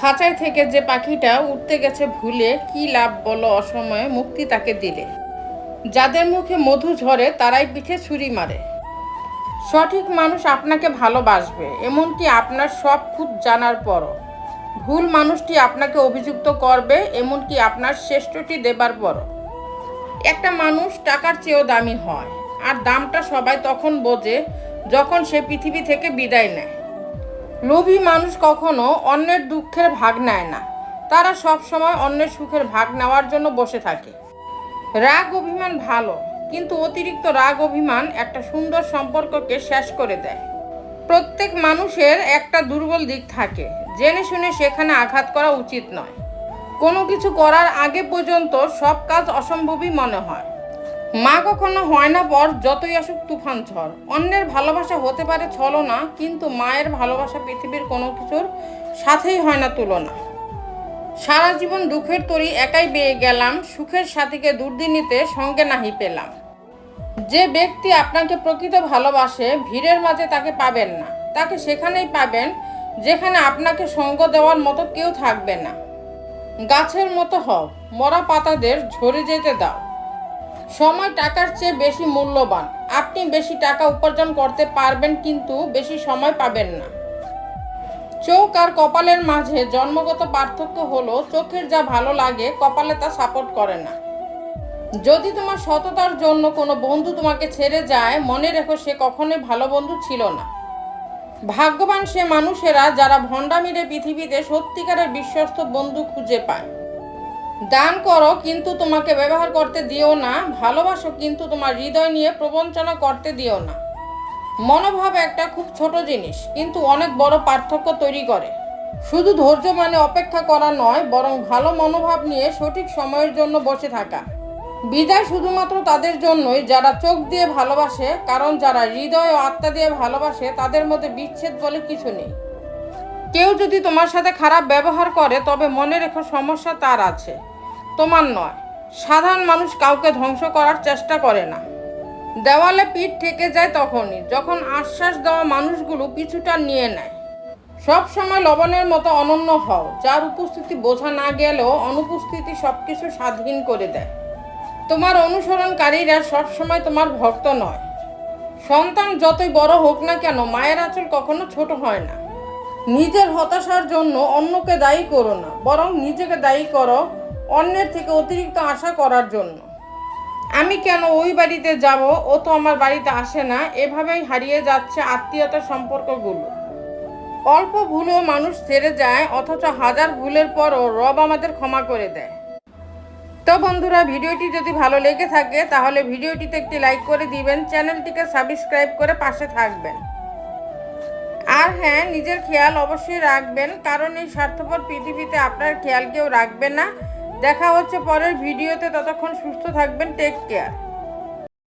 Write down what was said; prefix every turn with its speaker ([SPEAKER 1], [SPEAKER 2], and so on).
[SPEAKER 1] খাঁচায় থেকে যে পাখিটা উঠতে গেছে ভুলে, কি লাভ বলো অসময়ে মুক্তি তাকে দিলে। যাদের মুখে মধু ঝরে তারাই পিঠে ছুরি মারে। সঠিক মানুষ আপনাকে ভালোবাসবে, এমনকি আপনার সব খুঁত জানার পরও। ভুল মানুষটি আপনাকে অভিযুক্ত করবে, এমনকি আপনার শ্রেষ্ঠটি দেবার পরও। একটা মানুষ টাকার চেয়েও দামি হয়, আর দামটা সবাই তখন বোঝে যখন সে পৃথিবী থেকে বিদায় নেয়। লোভী মানুষ কখনো অন্যের দুঃখের ভাগ নেয় না, তারা সব সময় অন্যের সুখের ভাগ নেওয়ার জন্য বসে থাকে। রাগ অভিমান ভালো, কিন্তু অতিরিক্ত রাগ অভিমান একটা সুন্দর সম্পর্ককে শেষ করে দেয়। প্রত্যেক মানুষের একটা দুর্বল দিক থাকে, জেনে শুনে সেখানে আঘাত করা উচিত নয়। কোনো কিছু করার আগে পর্যন্ত সব কাজ অসম্ভবই মনে হয়। মা কখনো হয় না পর, যতই আসুক তুফান ঝড়। অন্যের ভালোবাসা হতে পারে ছলনা, কিন্তু মায়ের ভালোবাসা পৃথিবীর কোনো কিছুর সাথেই হয় না তুলনা। সারা জীবন দুঃখের তরি একাই বেয়ে গেলাম, সুখের সাথীকে দুর্দিনীতে সঙ্গে নাহি পেলাম। যে ব্যক্তি আপনাকে প্রকৃত ভালোবাসে, ভিড়ের মাঝে তাকে পাবেন না, তাকে সেখানেই পাবেন যেখানে আপনাকে সঙ্গ দেওয়ার মতো কেউ থাকবে না। গাছের মতো হও, মরা পাতাদের ঝরে যেতে দাও। সময় টাকার চেয়ে বেশি মূল্যবান। আপনি বেশি টাকা উপার্জন করতে পারবেন, কিন্তু বেশি সময় পাবেন না। চোখ আর কপালের মাঝে জন্মগত পার্থক্য হলো, চোখের যা ভালো লাগে কপালে তা সাপোর্ট করে না। যদি তোমার সততার জন্য কোনো বন্ধু তোমাকে ছেড়ে যায়, মনে রেখো সে কখনোই ভালো বন্ধু ছিল না। ভাগ্যবান সে মানুষেরা যারা ভণ্ডামিরে পৃথিবীতে সত্যিকারের বিশ্বস্ত বন্ধু খুঁজে পায়। দান করো, কিন্তু তোমাকে ব্যবহার করতে দিও না। ভালোবাসো, কিন্তু তোমার হৃদয় নিয়ে প্রবঞ্চনা করতে দিও না। মনোভাব একটা খুব ছোট জিনিস, কিন্তু অনেক বড় পার্থক্য তৈরি করে। শুধু ধৈর্য মানে অপেক্ষা করা নয়, বরং ভালো মনোভাব নিয়ে সঠিক সময়ের জন্য বসে থাকা। বিদায় শুধুমাত্র তাদের জন্যই যারা চোখ দিয়ে ভালোবাসে, কারণ যারা হৃদয় ও আত্মা দিয়ে ভালোবাসে তাদের মধ্যে বিচ্ছেদ বলে কিছু নেই। কেউ যদি তোমার সাথে খারাপ ব্যবহার করে, তবে মনে রেখো সমস্যা তার আছে, তোমার নয়। সাধারণ মানুষ কাউকে ধ্বংস করার চেষ্টা করে না। দেওয়ালে পিঠ থেকে যায় তখনই যখন আশ্বাস দেওয়া মানুষগুলো পিছুটা নিয়ে নেয়। সব সময় লবণের মতো অনন্য হও, যার উপস্থিতি বোঝা না গেলেও অনুপস্থিতি সবকিছু স্বাধীন করে দেয়। তোমার অনুসরণকারীরা সবসময় তোমার ভক্ত নয়। সন্তান যতই বড় হোক না কেন, মায়ের আঁচল কখনো ছোট হয় না। নিজের হতাশার জন্য অন্যকে দায়ী করো না, বরং নিজেকে দায়ী করো অন্যের থেকে অতিরিক্ত আশা করার জন্য। আমি কেন ওই বাড়িতে যাব, ও তো আমার বাড়িতে আসে না, এভাবেই হারিয়ে যাচ্ছে আত্মীয়তার সম্পর্কগুলো। অল্প ভুলেও মানুষ ছেড়ে যায়, অথচ হাজার ভুলের পরও রব আমাদের ক্ষমা করে দেয়। তো বন্ধুরা, ভিডিওটি যদি ভালো লেগে থাকে তাহলে ভিডিওটিতে একটি লাইক করে দিবেন, চ্যানেলটিকে সাবস্ক্রাইব করে পাশে থাকবেন। আর হ্যাঁ, নিজের খেয়াল অবশ্যই রাখবেন, কারণ এই স্বার্থপর পৃথিবীতে আপনার খেয়াল কেউ রাখবে না। দেখা হচ্ছে পরের ভিডিওতে, ততক্ষণ সুস্থ থাকবেন। Take care.